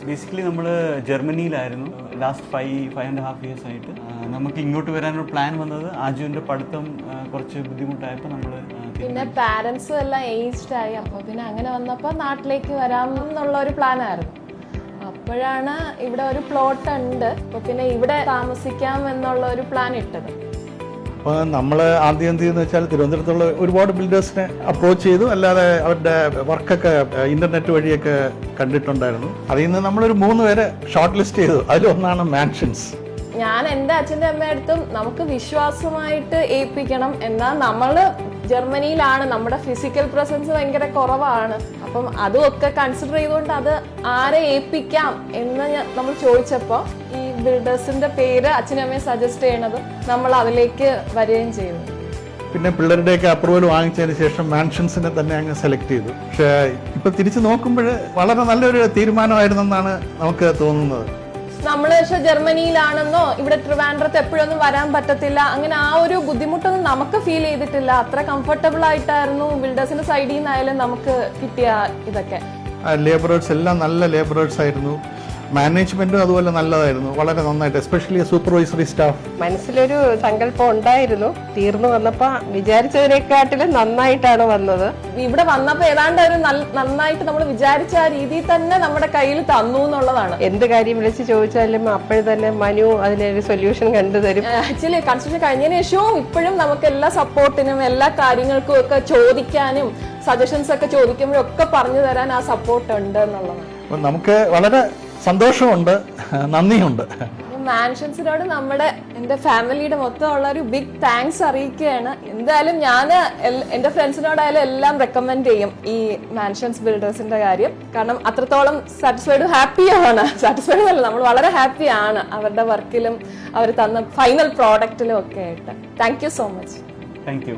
Basically നമ്മൾ ജർമ്മനിയിലായിരുന്നു last 5.5 years ആയിട്ട്. നമുക്ക് ഇങ്ങോട്ട് വരാനൊരു പ്ലാൻ വന്നത് ആജുവിൻ്റെ പഠിത്തം കുറച്ച് ബുദ്ധിമുട്ടായപ്പോൾ നമ്മൾ പിന്നെ പാരൻസും എല്ലാം ഏജ്ഡ് ആയി. അപ്പോൾ പിന്നെ അങ്ങനെ വന്നപ്പോൾ നാട്ടിലേക്ക് വരാം എന്നുള്ള ഒരു പ്ലാനായിരുന്നു. അപ്പോഴാണ് ഇവിടെ ഒരു പ്ലോട്ട് ഉണ്ട്, അപ്പോൾ പിന്നെ ഇവിടെ താമസിക്കാം എന്നുള്ള ഒരു പ്ലാൻ ഇട്ടത്. അപ്പോൾ നമ്മൾ ആദ്യം എന്ത് ചെയ്യുന്നത് വെച്ചാൽ തിരുവനന്തപുരത്തുള്ള ഒരുപാട് ബിൽഡേഴ്സിനെ അപ്രോച്ച് ചെയ്തു, അല്ലാതെ അവരുടെ വർക്കൊക്കെ ഇൻ്റർനെറ്റ് വഴിയൊക്കെ കണ്ടിട്ടുണ്ടായിരുന്നു. അതിൽ നിന്ന് നമ്മളൊരു 3 പേരെ ഷോർട്ട് ലിസ്റ്റ് ചെയ്തു. അതിലൊന്നാണ് മാൻഷൻസ്. ഞാൻ എൻ്റെ അച്ഛൻ്റെ അമ്മയടുത്തും നമുക്ക് വിശ്വാസമായിട്ട് ഏൽപ്പിക്കണം, എന്നാൽ നമ്മൾ ജർമ്മനിയിലാണ്, നമ്മുടെ ഫിസിക്കൽ പ്രസൻസ് ഭയങ്കര കുറവാണ്. അപ്പം അതുമൊക്കെ കൺസിഡർ ചെയ്തുകൊണ്ട് അത് ആരെ ഏൽപ്പിക്കാം എന്ന് നമ്മൾ ചോദിച്ചപ്പോൾ ഈ ബിൽഡേഴ്സിന്റെ പേര് അച്ഛനും അമ്മയെ സജസ്റ്റ് ചെയ്യണത് നമ്മൾ അതിലേക്ക് വരികയും ചെയ്തു. പിന്നെ പിള്ളേരുടെയൊക്കെ അപ്രൂവൽ വാങ്ങിച്ചതിന് ശേഷം മാൻഷൻസിനെ തന്നെ അങ്ങ് സെലക്ട് ചെയ്തു. പക്ഷേ ഇപ്പൊ തിരിച്ചു നോക്കുമ്പോൾ വളരെ നല്ലൊരു തീരുമാനമായിരുന്നെന്നാണ് നമുക്ക് തോന്നുന്നത്. നമ്മൾ പക്ഷെ ജർമ്മനിയിലാണെന്നോ ഇവിടെ ട്രിവാൻഡ്രത്ത് എപ്പോഴൊന്നും വരാൻ പറ്റത്തില്ല, അങ്ങനെ ആ ഒരു ബുദ്ധിമുട്ടൊന്നും നമുക്ക് ഫീൽ ചെയ്തിട്ടില്ല. അത്ര കംഫർട്ടബിൾ ആയിട്ടായിരുന്നു ബിൽഡേഴ്സിന്റെ സൈഡിൽ നിന്നായാലും നമുക്ക് കിട്ടിയ ഇതൊക്കെ. ലേബറേഴ്സ് എല്ലാം നല്ല ലേബറേഴ്സ് ആയിരുന്നു. മാനേജ്മെന്റും അതുപോലെ നല്ലതായിരുന്നു, വളരെ നന്നായിട്ട്, എസ്പെഷ്യലി സൂപ്പർവൈസറി സ്റ്റാഫ്. മനസ്സിലൊരു സങ്കല്പം ഉണ്ടായിരുന്നു, തീർന്നു വന്നപ്പോ വിചാരിച്ചതിനെക്കാട്ടിലും നന്നായിട്ടാണ് വന്നത്. ഇവിടെ വന്നപ്പോ ഏതാണ്ട് ഒരു നന്നായിട്ട് നമ്മൾ വിചാരിച്ച ആ രീതിയിൽ തന്നെ നമ്മുടെ കയ്യിൽ തന്നു എന്നുള്ളതാണ്. എന്ത് കാര്യം വിളിച്ച് ചോദിച്ചാലും അപ്പോഴും തന്നെ മനു അതിനൊരു സൊല്യൂഷൻ കണ്ടുതരും. ആക്ച്വലി കൺസ്ട്രക്ഷൻ കഴിഞ്ഞതിന് ശേഷവും ഇപ്പോഴും നമുക്ക് എല്ലാ സപ്പോർട്ടിനും എല്ലാ കാര്യങ്ങൾക്കും ഒക്കെ ചോദിക്കാനും സജഷൻസ് ഒക്കെ ചോദിക്കുമ്പോഴൊക്കെ പറഞ്ഞു തരാൻ ആ സപ്പോർട്ട് ഉണ്ട് എന്നുള്ളതാണ്. അപ്പം നമുക്ക് വളരെ സന്തോഷമുണ്ട്, നന്ദിയുണ്ട്. മാൻഷൻസിനോട് എൻ്റെ ഫാമിലിയുടെ മൊത്തമുള്ള ഒരു ബിഗ് താങ്ക്സ് അറിയിക്കുകയാണ്. എന്തായാലും ഞാൻ എൻ്റെ ഫ്രണ്ട്സിനോടായാലും എല്ലാം റെക്കമെൻഡ് ചെയ്യും ഈ മാൻഷൻസ് ബിൽഡേഴ്സിന്റെ കാര്യം. കാരണം അത്രത്തോളം സാറ്റിസ്ഫൈഡ് ഹാപ്പിയാണ്, സാറ്റിസ്ഫൈഡ് അല്ല, നമ്മൾ വളരെ ഹാപ്പിയാണ് അവരുടെ വർക്കിലും അവർ തന്ന ഫൈനൽ പ്രോഡക്റ്റിലും ഒക്കെ ആയിട്ട്. Thank you so much. Thank you.